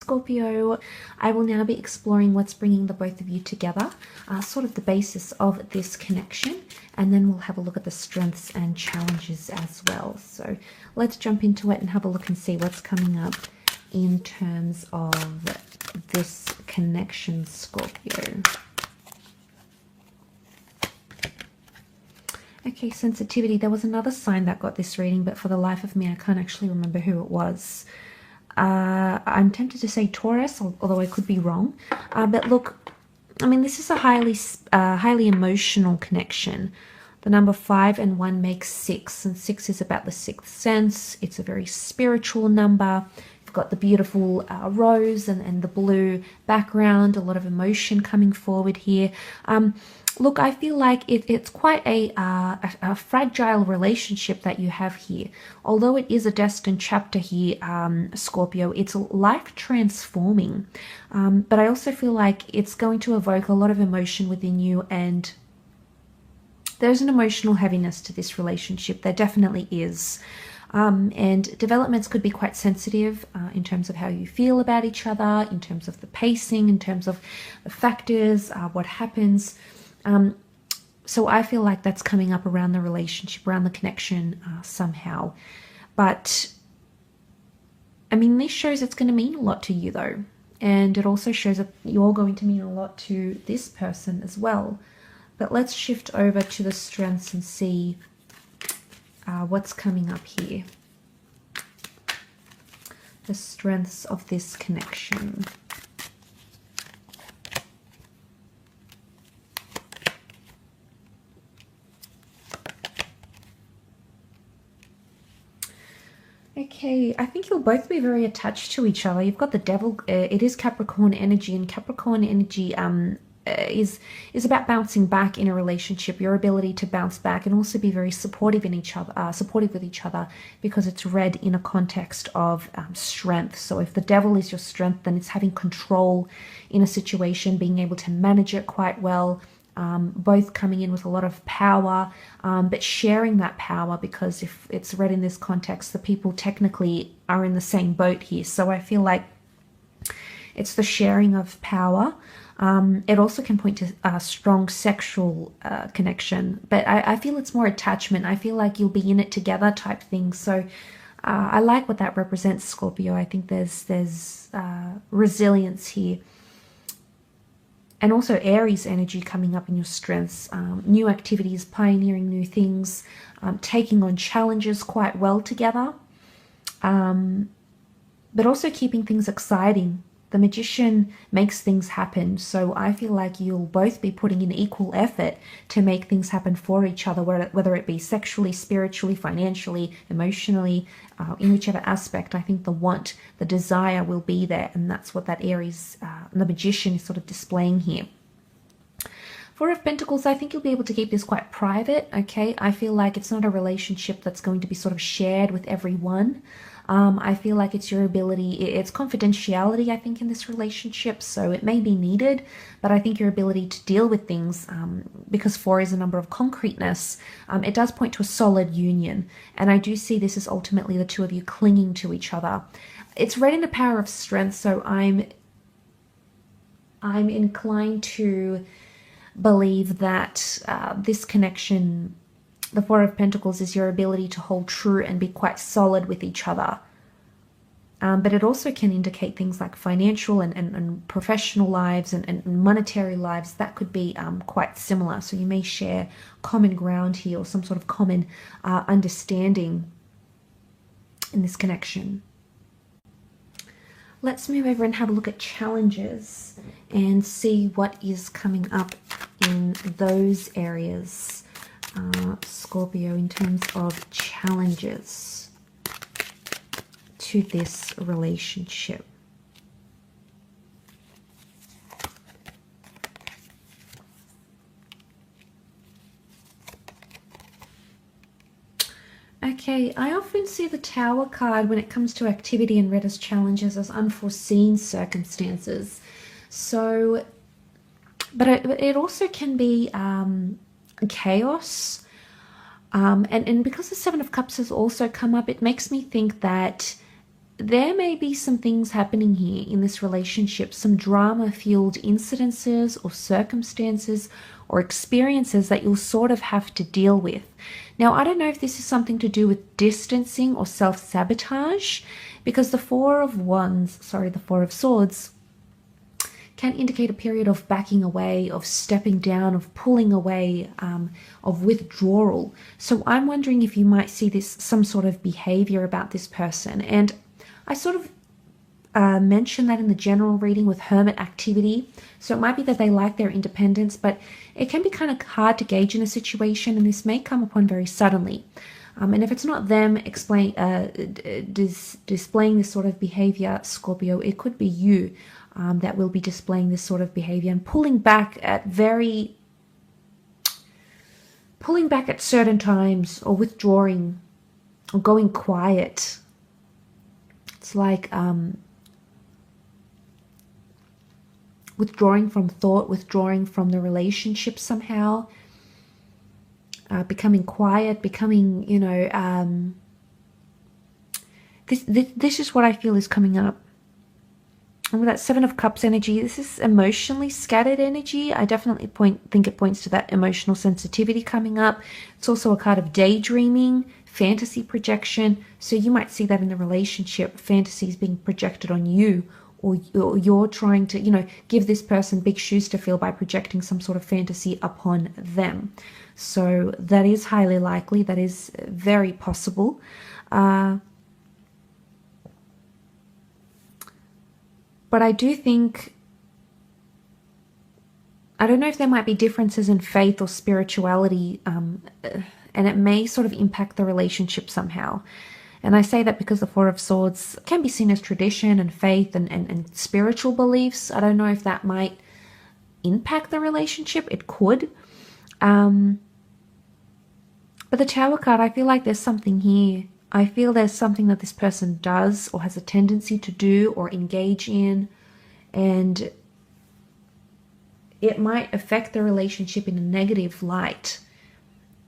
Scorpio. I will now be exploring what's bringing the both of you together, sort of the basis of this connection, and then we'll have a look at the strengths and challenges as well. So let's jump into it and have a look and see what's coming up in terms of this connection, Scorpio. Okay, sensitivity. There was another sign that got this reading, but for the life of me, I can't actually remember who it was. I'm tempted to say Taurus, although I could be wrong. But look, I mean, this is a highly emotional connection. The number 5 and 1 makes 6, and 6 is about the sixth sense. It's a very spiritual number. You've got the beautiful rose and the blue background, a lot of emotion coming forward here. Look, I feel like it's quite a fragile relationship that you have here. Although it is a destined chapter here, Scorpio, it's life transforming. But I also feel like it's going to evoke a lot of emotion within you, and there's an emotional heaviness to this relationship. There definitely is. And developments could be quite sensitive in terms of how you feel about each other, in terms of the pacing, in terms of the factors, what happens. So I feel like that's coming up around the relationship, around the connection somehow. But, I mean, this shows it's going to mean a lot to you, though. And it also shows that you're going to mean a lot to this person as well. But let's shift over to the strengths and see what's coming up here. The strengths of this connection. Okay, I think you'll both be very attached to each other. You've got the devil. It is Capricorn energy, and Capricorn energy is about bouncing back in a relationship. Your ability to bounce back and also be very supportive in each other, supportive with each other, because it's read in a context of strength. So if the devil is your strength, then it's having control in a situation, being able to manage it quite well. Both coming in with a lot of power, but sharing that power, because if it's read in this context, the people technically are in the same boat here. So I feel like it's the sharing of power. It also can point to a strong sexual connection, but I feel it's more attachment. I feel like you'll be in it together type thing. So I like what that represents, Scorpio. I think there's resilience here. And also Aries energy coming up in your strengths, new activities, pioneering new things, taking on challenges quite well together, but also keeping things exciting. The Magician makes things happen, so I feel like you'll both be putting in equal effort to make things happen for each other, whether it be sexually, spiritually, financially, emotionally, in whichever aspect. I think the want, the desire will be there, and that's what that Aries, the Magician, is sort of displaying here. Four of Pentacles, I think you'll be able to keep this quite private, okay? I feel like it's not a relationship that's going to be sort of shared with everyone. I feel like it's your ability, it's confidentiality, I think, in this relationship, so it may be needed, but I think your ability to deal with things, because 4 is a number of concreteness, it does point to a solid union, and I do see this as ultimately the two of you clinging to each other. It's read in the power of strength, so I'm inclined to believe that this connection, the 4 of Pentacles, is your ability to hold true and be quite solid with each other. But it also can indicate things like financial and professional lives and monetary lives that could be quite similar. So you may share common ground here, or some sort of common understanding in this connection. Let's move over and have a look at challenges and see what is coming up in those areas. Scorpio, in terms of challenges to this relationship. Okay, I often see the Tower card when it comes to activity and read as challenges as unforeseen circumstances. So, but it also can be chaos, and because the 7 of Cups has also come up, it makes me think that there may be some things happening here in this relationship, some drama-fueled incidences or circumstances or experiences that you'll sort of have to deal with. Now, I don't know if this is something to do with distancing or self-sabotage, because the Four of Swords can indicate a period of backing away, of stepping down, of pulling away, of withdrawal. So I'm wondering if you might see some sort of behavior about this person. And I sort of mentioned that in the general reading with hermit activity. So it might be that they like their independence, but it can be kind of hard to gauge in a situation, and this may come upon very suddenly. And if it's not them displaying this sort of behavior, Scorpio, it could be you that will be displaying this sort of behavior and pulling back at certain times, or withdrawing or going quiet. It's like withdrawing from thought, withdrawing from the relationship somehow, becoming quiet, becoming, this is what I feel is coming up. And with that Seven of Cups energy, this is emotionally scattered energy. I definitely think it points to that emotional sensitivity coming up. It's also a card of daydreaming, fantasy projection. So you might see that in the relationship, fantasies being projected on you, or you're trying to, give this person big shoes to fill by projecting some sort of fantasy upon them. So that is highly likely. That is very possible. But I do think, I don't know if there might be differences in faith or spirituality, and it may sort of impact the relationship somehow. And I say that because the Four of Swords can be seen as tradition and faith and spiritual beliefs. I don't know if that might impact the relationship. It could. But the Tower card, I feel like there's something here. I feel there's something that this person does or has a tendency to do or engage in, and it might affect the relationship in a negative light.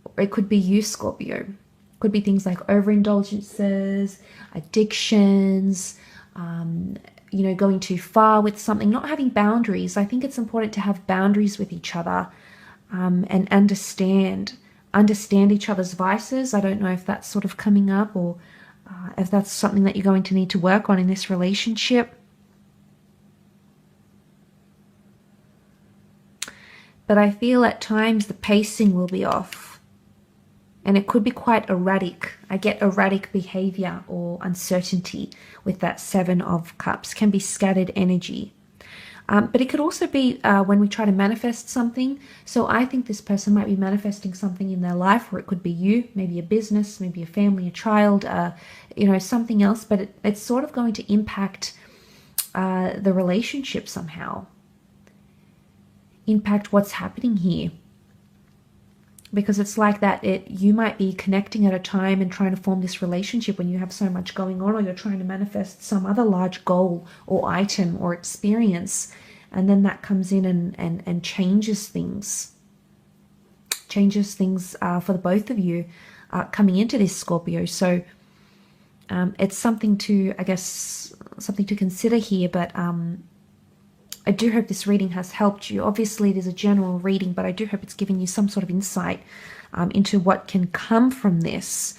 Or it could be you, Scorpio. It could be things like overindulgences, addictions, going too far with something, not having boundaries. I think it's important to have boundaries with each other, and understand each other's vices. I don't know if that's sort of coming up, or if that's something that you're going to need to work on in this relationship. But I feel at times the pacing will be off, and it could be quite erratic. I get erratic behavior or uncertainty with that Seven of Cups. Can be scattered energy. But it could also be when we try to manifest something. So I think this person might be manifesting something in their life, or it could be you, maybe a business, maybe a family, a child, something else. But it's sort of going to impact the relationship somehow. Impact what's happening here. Because it's like that you might be connecting at a time and trying to form this relationship when you have so much going on, or you're trying to manifest some other large goal or item or experience, and then that comes in and changes things for the both of you coming into this, Scorpio. So it's something to consider here. But I do hope this reading has helped you. Obviously, it is a general reading, but I do hope it's given you some sort of insight into what can come from this.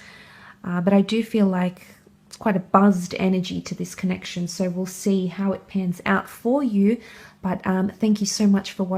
But I do feel like it's quite a buzzed energy to this connection, so we'll see how it pans out for you. But thank you so much for watching.